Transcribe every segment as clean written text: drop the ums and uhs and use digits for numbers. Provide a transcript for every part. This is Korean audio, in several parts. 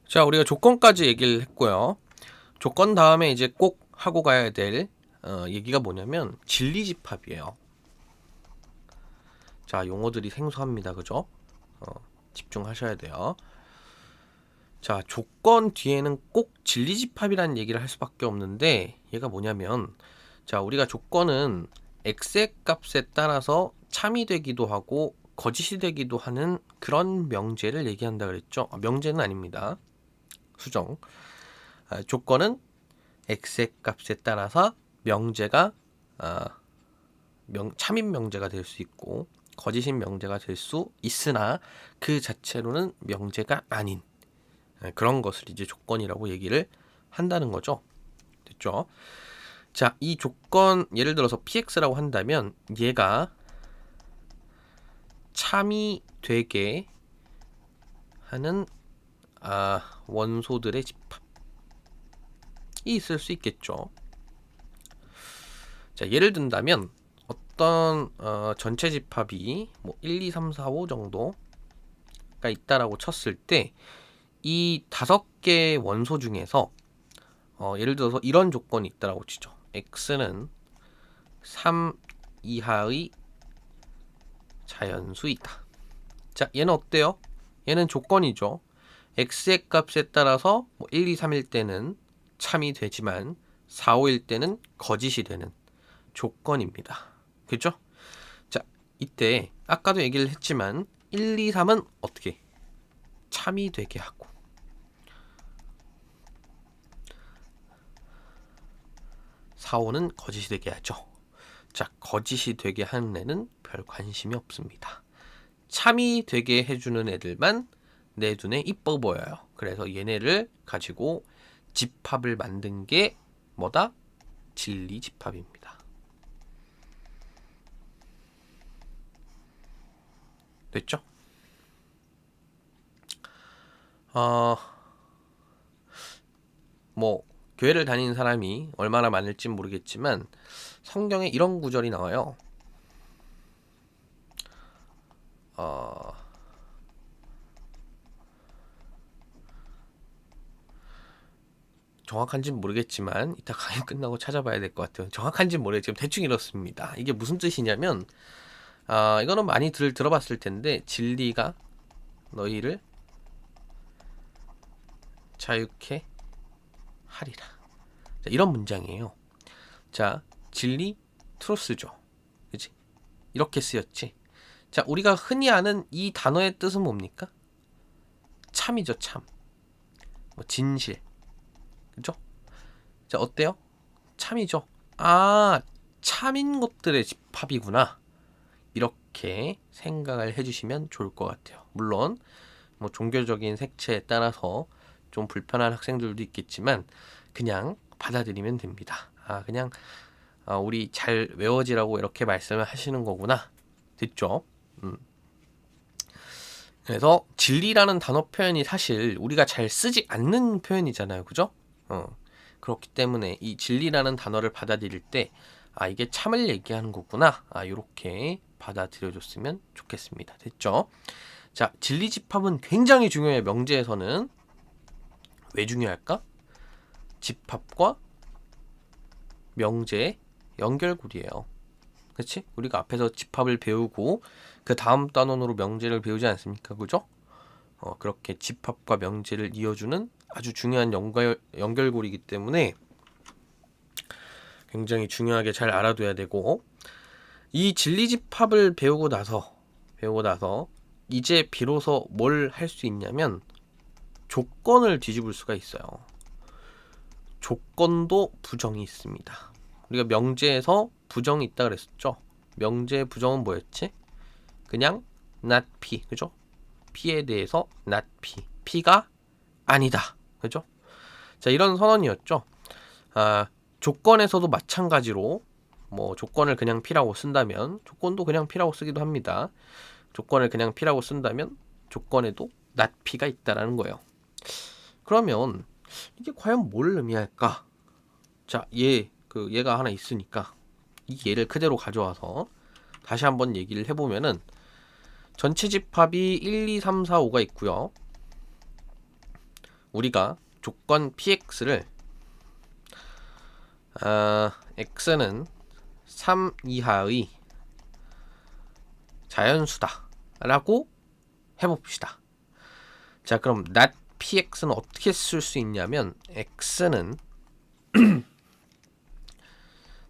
자, 우리가 조건까지 얘기를 했고요. 조건 다음에 이제 꼭 하고 가야 될 얘기가 뭐냐면 진리집합이에요. 자, 용어들이 생소합니다. 그죠? 집중하셔야 돼요. 자, 조건 뒤에는 꼭 진리집합이라는 얘기를 할 수밖에 없는데 얘가 뭐냐면, 자, 우리가 조건은 x의 값에 따라서 참이 되기도 하고 거짓이 되기도 하는 그런 명제를 얘기한다 그랬죠. 명제는 아닙니다. 수정. 조건은 x의 값에 따라서 명제가 참인 명제가 될 수 있고 거짓인 명제가 될 수 있으나 그 자체로는 명제가 아닌 그런 것을 이제 조건이라고 얘기를 한다는 거죠. 됐죠? 자, 이 조건 예를 들어서 px라고 한다면 얘가 참이 되게 하는 원소들의 집합이 있을 수 있겠죠. 자, 예를 든다면 어떤 전체 집합이 뭐 1, 2, 3, 4, 5 정도가 있다라고 쳤을 때 이 5개의 원소 중에서 예를 들어서 이런 조건이 있다라고 치죠. x는 3 이하의 자연수이다. 자, 얘는 어때요? 얘는 조건이죠. x의 값에 따라서 뭐 1, 2, 3일 때는 참이 되지만 4, 5일 때는 거짓이 되는 조건입니다. 그죠? 자, 이때 아까도 얘기를 했지만 1, 2, 3은 어떻게? 참이 되게 하고 4, 5는 거짓이 되게 하죠. 자, 거짓이 되게 하는 애는 별 관심이 없습니다. 참이 되게 해주는 애들만 내 눈에 이뻐 보여요. 그래서 얘네를 가지고 집합을 만든 게 뭐다? 진리 집합입니다. 됐죠? 뭐 교회를 다니는 사람이 얼마나 많을지 모르겠지만 성경에 이런 구절이 나와요. 정확한지는 모르겠지만 이따 강의 끝나고 찾아봐야 될 것 같아요. 정확한지는 모르겠지만 대충 이렇습니다. 이게 무슨 뜻이냐면 이거는 많이 들어봤을 텐데 진리가 너희를 자유케 하리라. 자, 이런 문장이에요. 자, 진리 트루스죠. 그치? 이렇게 쓰였지. 자, 우리가 흔히 아는 이 단어의 뜻은 뭡니까? 참이죠, 참. 뭐 진실. 그죠? 자, 어때요? 참이죠. 참인 것들의 집합이구나. 이렇게 생각을 해주시면 좋을 것 같아요. 물론 뭐 종교적인 색채에 따라서 좀 불편한 학생들도 있겠지만 그냥 받아들이면 됩니다. 그냥 우리 잘 외워지라고 이렇게 말씀을 하시는 거구나. 됐죠? 그래서 진리라는 단어 표현이 사실 우리가 잘 쓰지 않는 표현이잖아요. 그죠? 그렇기 때문에 이 진리라는 단어를 받아들일 때 이게 참을 얘기하는 거구나. 이렇게 받아들여줬으면 좋겠습니다. 됐죠? 자, 진리 집합은 굉장히 중요해요. 명제에서는. 왜 중요할까? 집합과 명제의 연결고리예요. 그치? 우리가 앞에서 집합을 배우고 그 다음 단원으로 명제를 배우지 않습니까? 그죠? 그렇게 집합과 명제를 이어주는 아주 중요한 연결고리이기 때문에 굉장히 중요하게 잘 알아둬야 되고, 이 진리집합을 배우고 나서 이제 비로소 뭘 할 수 있냐면 조건을 뒤집을 수가 있어요. 조건도 부정이 있습니다. 우리가 명제에서 부정이 있다 그랬었죠. 명제의 부정은 뭐였지? 그냥 not P, 그죠? P에 대해서 not P, P가 아니다, 그죠? 자, 이런 선언이었죠. 조건에서도 마찬가지로 뭐 조건을 그냥 P라고 쓴다면 조건도 그냥 P라고 쓰기도 합니다. 조건을 그냥 P라고 쓴다면 조건에도 not P가 있다라는 거예요. 그러면 이게 과연 뭘 의미할까? 자, 얘가 하나 있으니까 이 얘를 그대로 가져와서 다시 한번 얘기를 해보면은 전체 집합이 1, 2, 3, 4, 5가 있고요. 우리가 조건 px를 x는 3 이하의 자연수다 라고 해봅시다. 자, 그럼 not px는 어떻게 쓸 수 있냐면 x는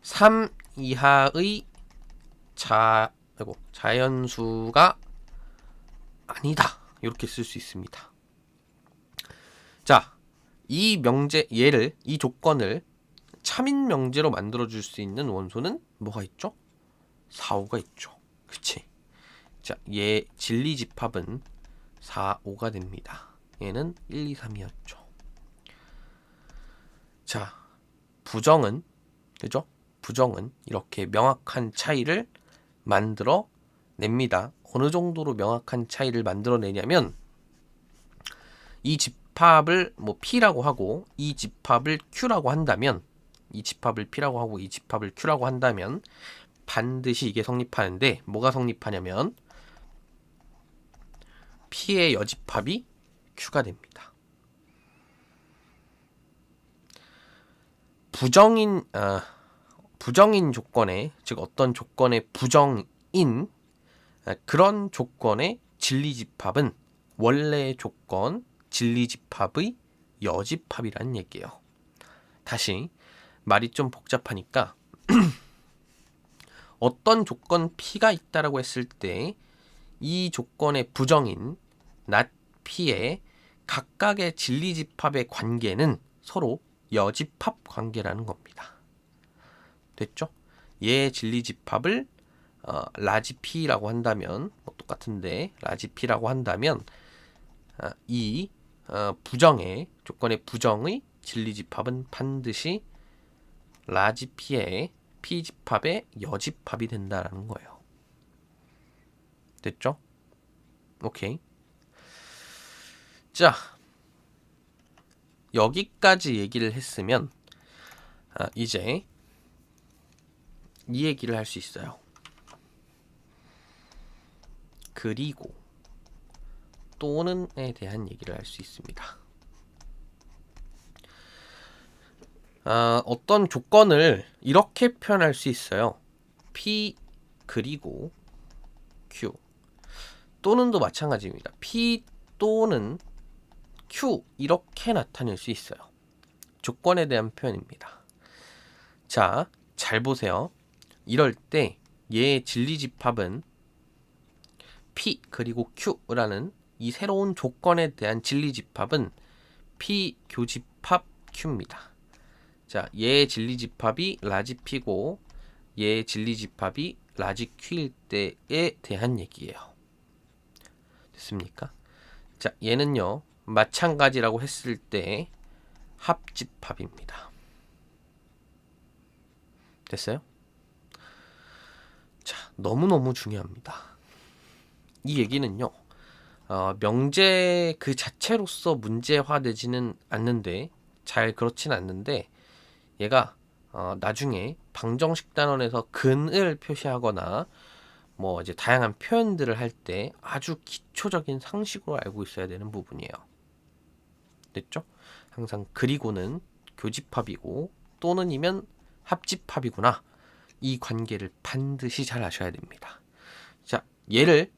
3 이하의 자연수가 아니다 이렇게 쓸 수 있습니다. 자, 이 조건을 참인 명제로 만들어줄 수 있는 원소는 뭐가 있죠? 4, 5가 있죠. 그치? 자, 얘 진리집합은 4, 5가 됩니다. 얘는 1, 2, 3이었죠. 자, 부정은 그죠? 부정은 이렇게 명확한 차이를 만들어 냅니다. 어느 정도로 명확한 차이를 만들어 내냐면 이 집합을 뭐 P라고 하고 이 집합을 Q라고 한다면 이 집합을 P라고 하고 이 집합을 Q라고 한다면 반드시 이게 성립하는데 뭐가 성립하냐면 P의 여집합이 Q가 됩니다. 부정인 조건에 즉 어떤 조건의 부정인 그런 조건의 진리집합은 원래의 조건 진리집합의 여집합이라는 얘기예요. 다시 말이 좀 복잡하니까 어떤 조건 P가 있다라고 했을 때 이 조건의 부정인 not P의 각각의 진리집합의 관계는 서로 여집합 관계라는 겁니다. 됐죠? 얘의 진리집합을 라지 P라고 한다면 뭐 똑같은데 라지 P라고 한다면 이 부정의 조건의 부정의 진리집합은 반드시 라지 P의 P집합의 여집합이 된다라는 거예요. 됐죠? 오케이. 자, 여기까지 얘기를 했으면 이제 이 얘기를 할 수 있어요. 그리고 또는에 대한 얘기를 할 수 있습니다. 어떤 조건을 이렇게 표현할 수 있어요. P 그리고 Q 또는도 마찬가지입니다. P 또는 Q 이렇게 나타낼 수 있어요. 조건에 대한 표현입니다. 자, 잘 보세요. 이럴 때 얘의 진리집합은 P 그리고 Q라는 이 새로운 조건에 대한 진리집합은 P 교집합 Q입니다. 자, 얘의 진리집합이 라지 P고 얘의 진리집합이 라지 Q일 때에 대한 얘기예요. 됐습니까? 자, 얘는요 마찬가지라고 했을 때 합집합입니다. 됐어요? 자, 너무너무 중요합니다. 이 얘기는요 명제 그 자체로서 문제화되지는 않는데 잘 그렇진 않는데 얘가 나중에 방정식 단원에서 근을 표시하거나 뭐 이제 다양한 표현들을 할 때 아주 기초적인 상식으로 알고 있어야 되는 부분이에요. 됐죠? 항상 그리고는 교집합이고 또는이면 합집합이구나. 이 관계를 반드시 잘 아셔야 됩니다. 자, 얘를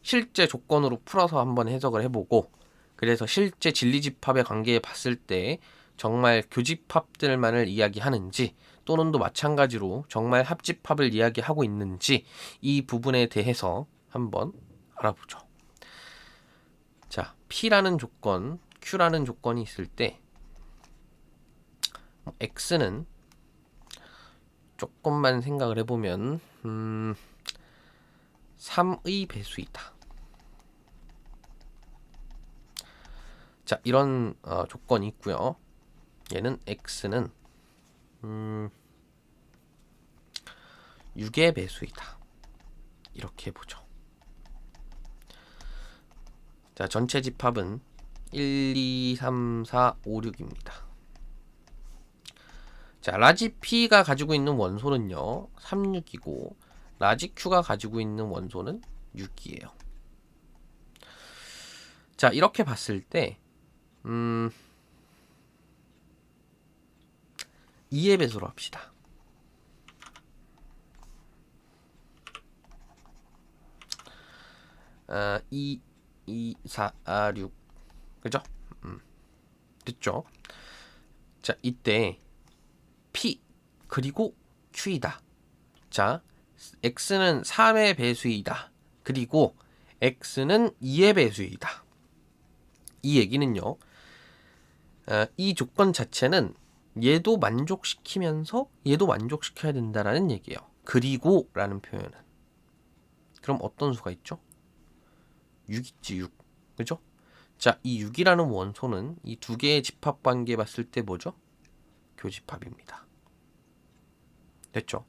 실제 조건으로 풀어서 한번 해석을 해보고 그래서 실제 진리집합의 관계에 봤을 때 정말 교집합들만을 이야기하는지 또는도 마찬가지로 정말 합집합을 이야기하고 있는지 이 부분에 대해서 한번 알아보죠. 자, P라는 조건, Q라는 조건이 있을 때 X는 조금만 생각을 해보면 3의 배수이다. 자, 이런 조건이 있고요. 얘는 X는 6의 배수이다. 이렇게 해보죠. 자, 전체 집합은 1, 2, 3, 4, 5, 6입니다. 자, 라지 P가 가지고 있는 원소는요 3, 6이고 라지 Q가 가지고 있는 원소는 6이에요. 자, 이렇게 봤을 때 2의 배수로 합시다. 2, 2, 4, 6 그죠? 됐죠? 자, 이때 P 그리고 Q이다. 자, X는 3의 배수이다. 그리고 X는 2의 배수이다. 이 얘기는요, 이 조건 자체는 얘도 만족시키면서 얘도 만족시켜야 된다라는 얘기예요. 그리고 라는 표현은. 그럼 어떤 수가 있죠? 6 있지, 6. 그죠? 자, 이 6이라는 원소는 이 두 개의 집합 관계 봤을 때 뭐죠? 교집합입니다. 됐죠?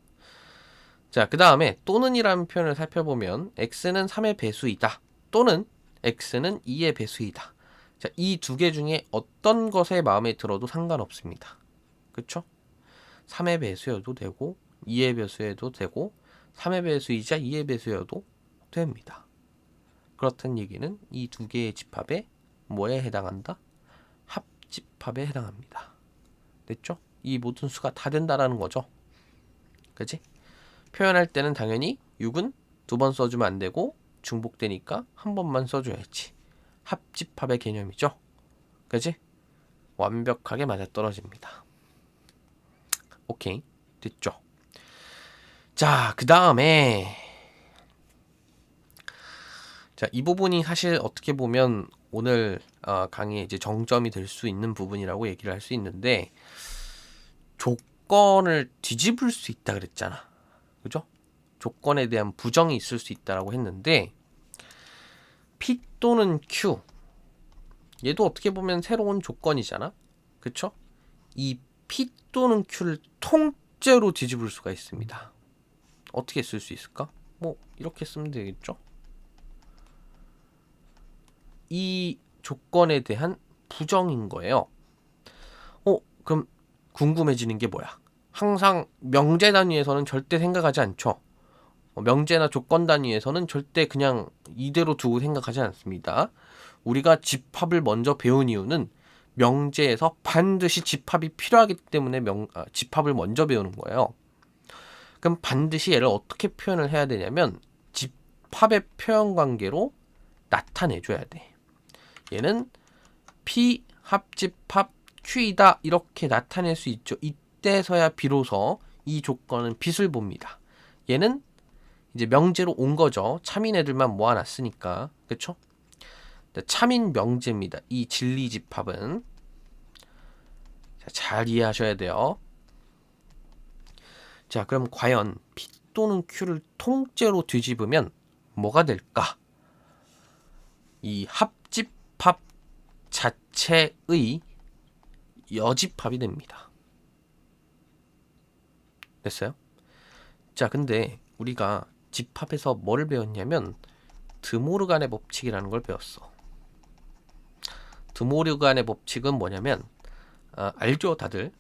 자, 그 다음에 또는이라는 표현을 살펴보면 x는 3의 배수이다. 또는 x는 2의 배수이다. 자, 이 두 개 중에 어떤 것에 마음에 들어도 상관없습니다. 그쵸? 3의 배수여도 되고 2의 배수여도 되고 3의 배수이자 2의 배수여도 됩니다. 그렇다는 얘기는 이 두 개의 집합에 뭐에 해당한다? 합집합에 해당합니다. 됐죠? 이 모든 수가 다 된다라는 거죠. 그치? 표현할 때는 당연히 6은 두 번 써주면 안 되고 중복되니까 한 번만 써줘야지. 합집합의 개념이죠. 그치? 완벽하게 맞아떨어집니다. 오케이. 됐죠? 자, 그 다음에 자, 이 부분이 사실 어떻게 보면 오늘 강의의 이제 정점이 될 수 있는 부분이라고 얘기를 할 수 있는데, 조건을 뒤집을 수 있다 그랬잖아. 그죠? 조건에 대한 부정이 있을 수 있다라고 했는데, P 또는 Q, 얘도 어떻게 보면 새로운 조건이잖아. 그쵸? 이 P 또는 Q를 통째로 뒤집을 수가 있습니다. 어떻게 쓸 수 있을까? 뭐 이렇게 쓰면 되겠죠? 이 조건에 대한 부정인 거예요. 그럼 궁금해지는 게 뭐야? 항상 명제 단위에서는 절대 생각하지 않죠. 명제나 조건 단위에서는 절대 그냥 이대로 두고 생각하지 않습니다. 우리가 집합을 먼저 배운 이유는 명제에서 반드시 집합이 필요하기 때문에 집합을 먼저 배우는 거예요. 그럼 반드시 얘를 어떻게 표현을 해야 되냐면 집합의 표현 관계로 나타내줘야 돼. 얘는 P 합집합 Q이다 이렇게 나타낼 수 있죠. 이때서야 비로소 이 조건은 빛을 봅니다. 얘는 이제 명제로 온 거죠. 참인 애들만 모아놨으니까. 그쵸? 참인 명제입니다. 이 진리집합은. 자, 잘 이해하셔야 돼요. 자, 그럼 과연 P 또는 Q를 통째로 뒤집으면 뭐가 될까? 이 합집합 자체의 여집합이 됩니다. 됐어요? 자, 근데 우리가 집합에서 뭐를 배웠냐면 드모르간의 법칙이라는 걸 배웠어. 드모르간의 법칙은 뭐냐면 알죠 다들?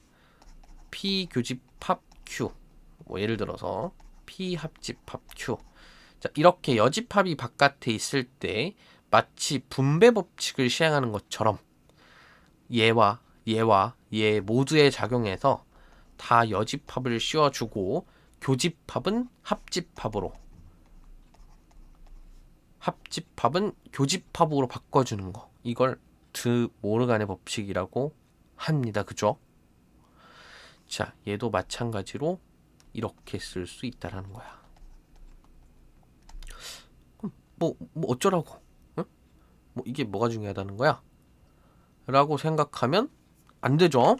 P 교집합 Q, 뭐 예를 들어서 P 합집합 Q. 자, 이렇게 여집합이 바깥에 있을 때 마치 분배 법칙을 시행하는 것처럼 얘와 얘 모두에 작용해서 다 여집합을 씌워주고 교집합은 합집합은 교집합으로 바꿔주는 거. 이걸 드모르간의 법칙이라고 합니다. 그죠? 자, 얘도 마찬가지로 이렇게 쓸 수 있다라는 거야. 그럼 뭐 어쩌라고? 응? 뭐 이게 뭐가 중요하다는 거야? 라고 생각하면 안 되죠.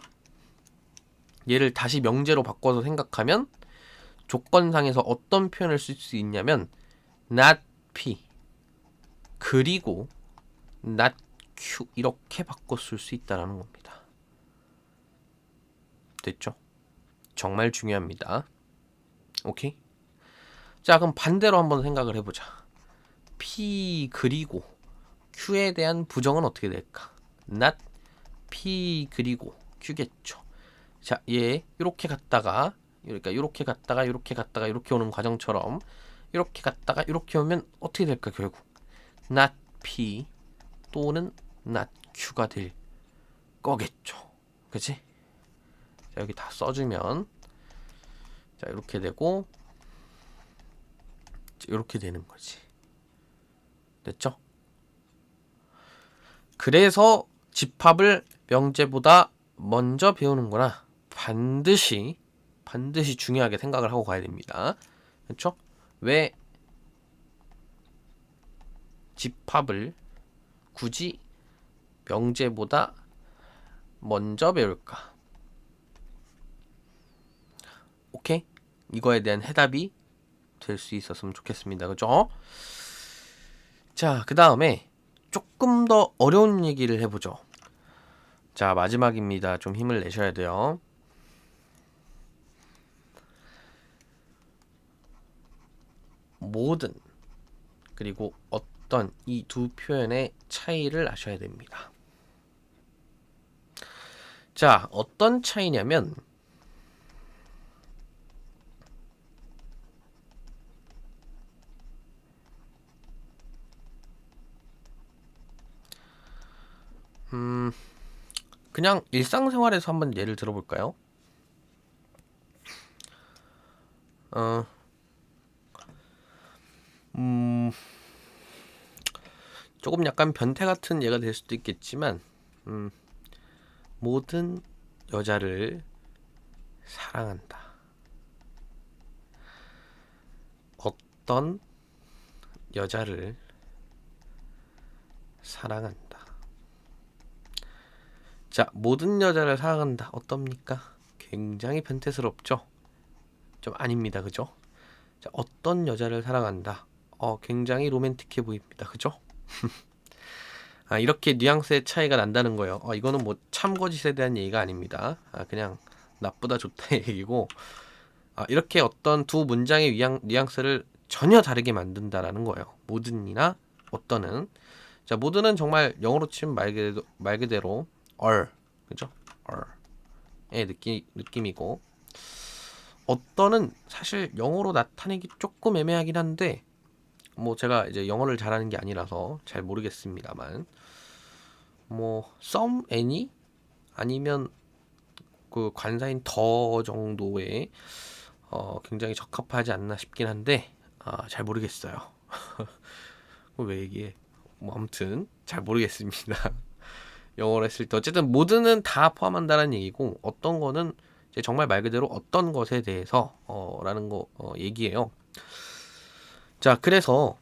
얘를 다시 명제로 바꿔서 생각하면 조건상에서 어떤 표현을 쓸 수 있냐면 not P 그리고 not Q 이렇게 바꿔 쓸 수 있다는 겁니다. 됐죠? 정말 중요합니다. 오케이? 자, 그럼 반대로 한번 생각을 해보자. P 그리고 Q에 대한 부정은 어떻게 될까? not P 그리고 Q겠죠. 자, 얘 이렇게 갔다가 그러니까 이렇게 갔다가 이렇게 오는 과정처럼 이렇게 갔다가 이렇게 오면 어떻게 될까 결국 not P 또는 not Q가 될 거겠죠. 그치? 자, 여기 다 써주면 자 이렇게 되고 이렇게 되는 거지. 됐죠? 그래서 집합을 명제보다 먼저 배우는 거나 반드시 중요하게 생각을 하고 가야 됩니다. 그렇죠? 왜 집합을 굳이 명제보다 먼저 배울까? 오케이? 이거에 대한 해답이 될 수 있었으면 좋겠습니다. 그죠? 자, 그 다음에 조금 더 어려운 얘기를 해보죠. 자, 마지막입니다. 좀 힘을 내셔야 돼요. 모든 그리고 어떤 이 두 표현의 차이를 아셔야 됩니다. 자, 어떤 차이냐면 그냥 일상생활에서 한번 예를 들어볼까요? 조금 약간 변태 같은 예가 될 수도 있겠지만 모든 여자를 사랑한다. 어떤 여자를 사랑한다. 자, 모든 여자를 사랑한다. 어떻습니까? 굉장히 변태스럽죠? 좀 아닙니다. 그죠? 자, 어떤 여자를 사랑한다. 굉장히 로맨틱해 보입니다. 그죠? 아, 이렇게 뉘앙스의 차이가 난다는 거예요. 이거는 뭐 참거짓에 대한 얘기가 아닙니다. 그냥 나쁘다 좋다 얘기고, 이렇게 어떤 두 문장의 뉘앙스를 전혀 다르게 만든다라는 거예요. 모든이나 어떤은. 자, 모든은 정말 영어로 치면 말 그대로 그죠? 의 느낌이고, 어떤은 사실 영어로 나타내기 조금 애매하긴 한데, 뭐 제가 이제 영어를 잘하는 게 아니라서 잘 모르겠습니다만, 뭐 some, any 아니면 그 관사인 더 정도의 굉장히 적합하지 않나 싶긴 한데 잘 모르겠어요. 왜 얘기해? 뭐 아무튼 잘 모르겠습니다. 영어로 했을 때 어쨌든 모든은 다 포함한다는 얘기고 어떤 거는 이제 정말 말 그대로 어떤 것에 대해서 라는 거 얘기해요. 자, 그래서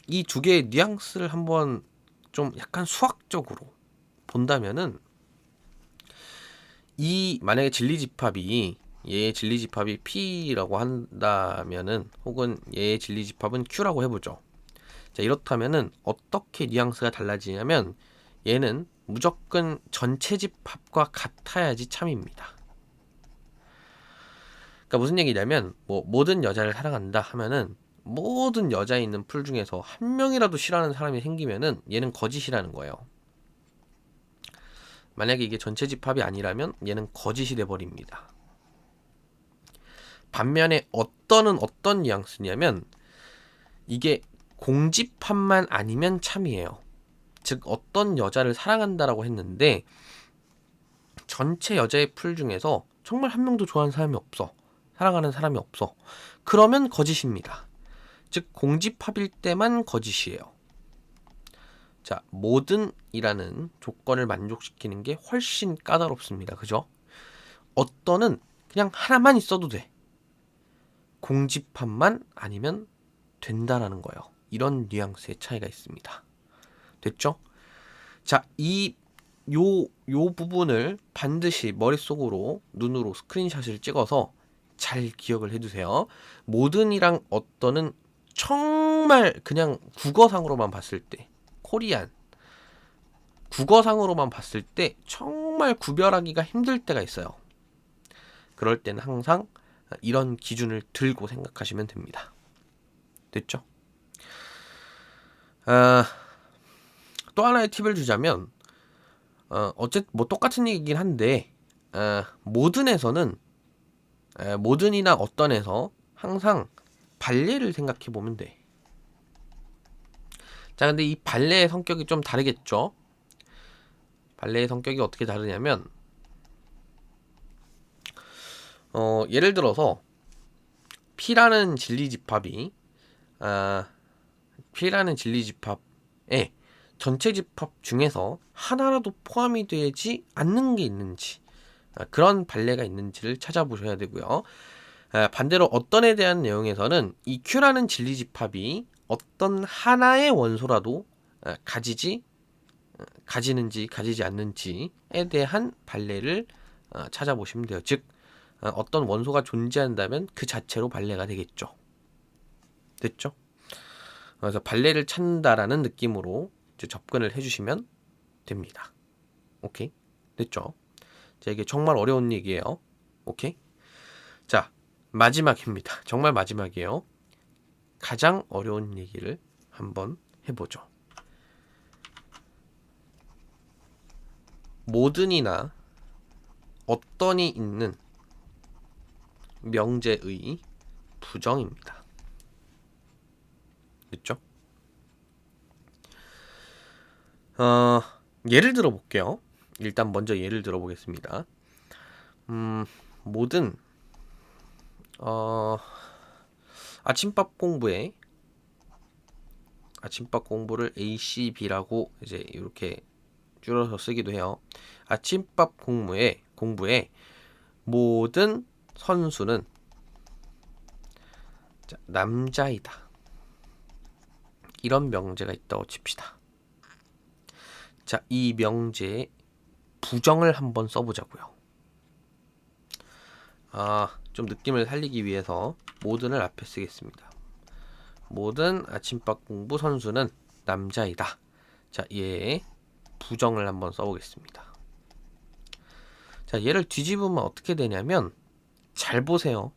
이 두 개의 뉘앙스를 한번 좀 약간 수학적으로 본다면은 이 만약에 진리집합이 얘의 진리집합이 P라고 한다면은 혹은 얘의 진리집합은 Q라고 해보죠. 자, 이렇다면은 어떻게 뉘앙스가 달라지냐면 얘는 무조건 전체 집합과 같아야지 참입니다. 그러니까 무슨 얘기냐면 뭐 모든 여자를 사랑한다 하면은 모든 여자에 있는 풀 중에서 한 명이라도 싫어하는 사람이 생기면은 얘는 거짓이라는 거예요. 만약에 이게 전체 집합이 아니라면 얘는 거짓이 돼버립니다. 반면에 어떤은 어떤 뉘앙스냐면 이게 공집합만 아니면 참이에요. 즉 어떤 여자를 사랑한다라고 했는데 전체 여자의 풀 중에서 정말 한 명도 좋아하는 사람이 없어. 사랑하는 사람이 없어. 그러면 거짓입니다. 즉 공집합일 때만 거짓이에요. 자, 모든이라는 조건을 만족시키는 게 훨씬 까다롭습니다. 그죠? 어떤은 그냥 하나만 있어도 돼. 공집합만 아니면 된다라는 거예요. 이런 뉘앙스의 차이가 있습니다. 됐죠? 자, 요 부분을 반드시 머릿속으로 눈으로 스크린샷을 찍어서 잘 기억을 해두세요. 모든이랑 어떤은 정말 그냥 국어상으로만 봤을 때 코리안 국어상으로만 봤을 때 정말 구별하기가 힘들 때가 있어요. 그럴 때는 항상 이런 기준을 들고 생각하시면 됩니다. 됐죠? 또 하나의 팁을 주자면 어쨌든 뭐 똑같은 얘기긴 한데 모든에서는 모든이나 어떤에서 항상 발례를 생각해 보면 돼. 자, 근데 이 발레의 성격이 좀 다르겠죠? 발레의 성격이 어떻게 다르냐면, 예를 들어서, P라는 진리집합이, P라는 진리집합에 전체 집합 중에서 하나라도 포함이 되지 않는 게 있는지, 그런 발레가 있는지를 찾아보셔야 되고요. 반대로 어떤 에 대한 내용에서는 이 Q라는 진리집합이 어떤 하나의 원소라도 가지는지 가지지 않는지에 대한 발레를 찾아보시면 돼요. 즉 어떤 원소가 존재한다면 그 자체로 발레가 되겠죠. 됐죠? 그래서 발레를 찾는다라는 느낌으로 이제 접근을 해주시면 됩니다. 오케이? 됐죠? 자, 이게 정말 어려운 얘기예요. 오케이? 자, 마지막입니다. 정말 마지막이에요. 가장 어려운 얘기를 한번 해보죠. 모든이나 어떤이 있는 명제의 부정입니다. 됐죠? 예를 들어 볼게요. 일단 먼저 예를 들어 보겠습니다. 모든 아침밥 공부를 ACB라고 이제 이렇게 줄여서 쓰기도 해요. 아침밥 공부에 모든 선수는 남자이다. 이런 명제가 있다고 칩시다. 자, 이 명제의 부정을 한번 써보자고요. 좀 느낌을 살리기 위해서 모든을 앞에 쓰겠습니다. 모든 아침밥 공부 선수는 남자이다. 자, 얘의 부정을 한번 써보겠습니다. 자, 얘를 뒤집으면 어떻게 되냐면, 잘 보세요.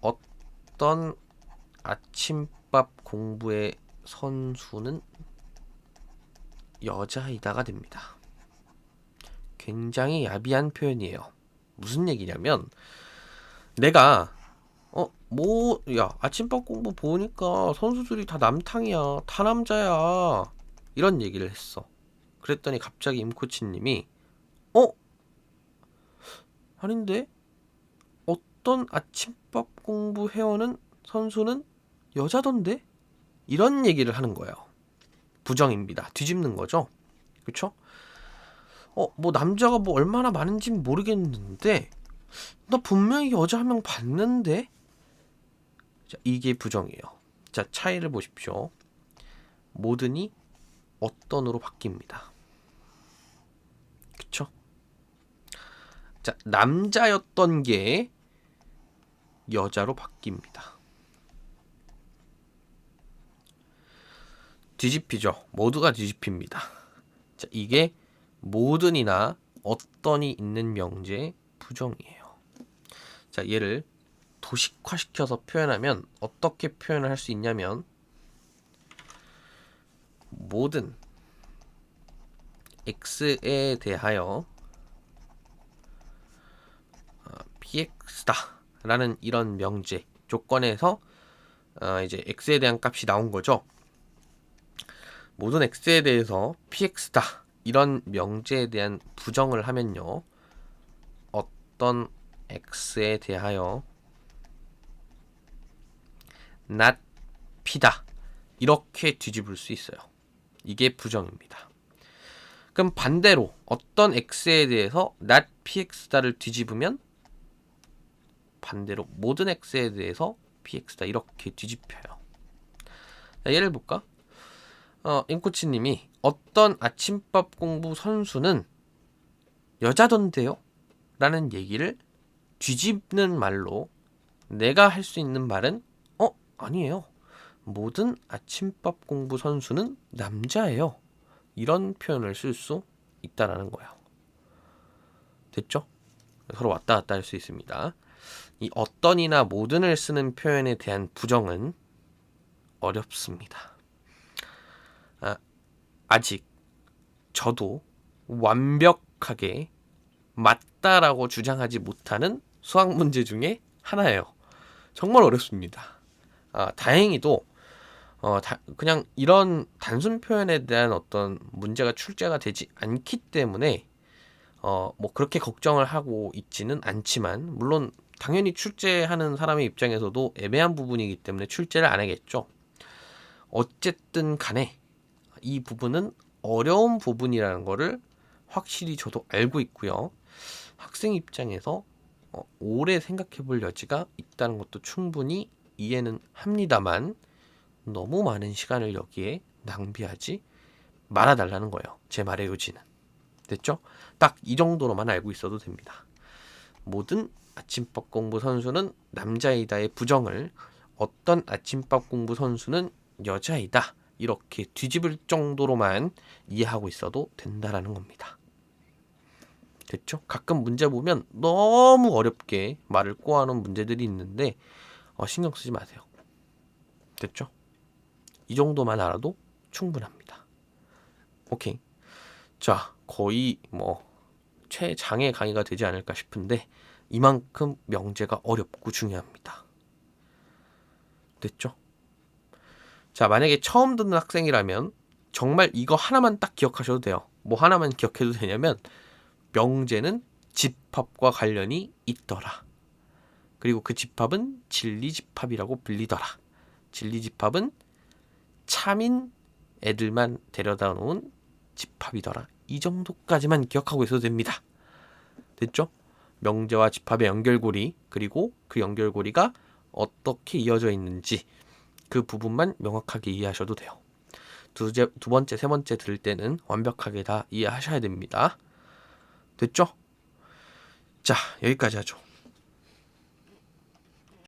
어떤 아침밥 공부의 선수는 여자이다가 됩니다. 굉장히 야비한 표현이에요. 무슨 얘기냐면, 내가 아침밥 공부 보니까 선수들이 다 남탕이야, 다 남자야, 이런 얘기를 했어. 그랬더니 갑자기 임코치님이 아닌데? 어떤 아침밥 공부 회원은 선수는 여자던데? 이런 얘기를 하는 거예요. 부정입니다. 뒤집는 거죠. 그쵸? 뭐 남자가 뭐 얼마나 많은지는 모르겠는데 나 분명히 여자 한 명 봤는데? 자, 이게 부정이에요. 자, 차이를 보십시오. 모든이 어떤으로 바뀝니다. 그쵸? 자, 남자였던 게 여자로 바뀝니다. 뒤집히죠. 모두가 뒤집힙니다. 자, 이게 모든이나 어떤이 있는 명제의 부정이에요. 자, 얘를 도식화시켜서 표현하면 어떻게 표현을 할 수 있냐면, 모든 x에 대하여 px다 라는 이런 명제 조건에서 이제 x에 대한 값이 나온 거죠. 모든 x에 대해서 px다 이런 명제에 대한 부정을 하면요, 어떤 x에 대하여 not p다 이렇게 뒤집을 수 있어요. 이게 부정입니다. 그럼 반대로 어떤 x에 대해서 not px다를 뒤집으면 반대로 모든 x에 대해서 px다 이렇게 뒤집혀요. 자, 예를 볼까? 임코치님이 어떤 아침밥 공부 선수는 여자던데요? 라는 얘기를 뒤집는 말로 내가 할 수 있는 말은 아니에요. 모든 아침밥 공부 선수는 남자예요. 이런 표현을 쓸 수 있다라는 거예요. 됐죠? 서로 왔다 갔다 할 수 있습니다. 이 어떤이나 모든을 쓰는 표현에 대한 부정은 어렵습니다. 아직 저도 완벽하게 맞다라고 주장하지 못하는 수학 문제 중에 하나예요. 정말 어렵습니다. 다행히도 그냥 이런 단순 표현에 대한 어떤 문제가 출제가 되지 않기 때문에 뭐 그렇게 걱정을 하고 있지는 않지만, 물론 당연히 출제하는 사람의 입장에서도 애매한 부분이기 때문에 출제를 안 하겠죠. 어쨌든 간에 이 부분은 어려운 부분이라는 거를 확실히 저도 알고 있고요. 학생 입장에서 오래 생각해 볼 여지가 있다는 것도 충분히 이해는 합니다만, 너무 많은 시간을 여기에 낭비하지 말아달라는 거예요. 제 말의 요지는. 됐죠? 딱 이 정도로만 알고 있어도 됩니다. 모든 아침밥 공부 선수는 남자이다의 부정을 어떤 아침밥 공부 선수는 여자이다, 이렇게 뒤집을 정도로만 이해하고 있어도 된다라는 겁니다. 됐죠? 가끔 문제 보면 너무 어렵게 말을 꼬아놓은 문제들이 있는데 신경 쓰지 마세요. 됐죠? 이 정도만 알아도 충분합니다. 오케이. 자, 거의 뭐 최장의 강의가 되지 않을까 싶은데 이만큼 명제가 어렵고 중요합니다. 됐죠? 자, 만약에 처음 듣는 학생이라면 정말 이거 하나만 딱 기억하셔도 돼요. 뭐 하나만 기억해도 되냐면, 명제는 집합과 관련이 있더라. 그리고 그 집합은 진리집합이라고 불리더라. 진리집합은 참인 애들만 데려다 놓은 집합이더라. 이 정도까지만 기억하고 있어도 됩니다. 됐죠? 명제와 집합의 연결고리, 그리고 그 연결고리가 어떻게 이어져 있는지 그 부분만 명확하게 이해하셔도 돼요. 두 번째, 세 번째 들을 때는 완벽하게 다 이해하셔야 됩니다. 됐죠? 자, 여기까지 하죠.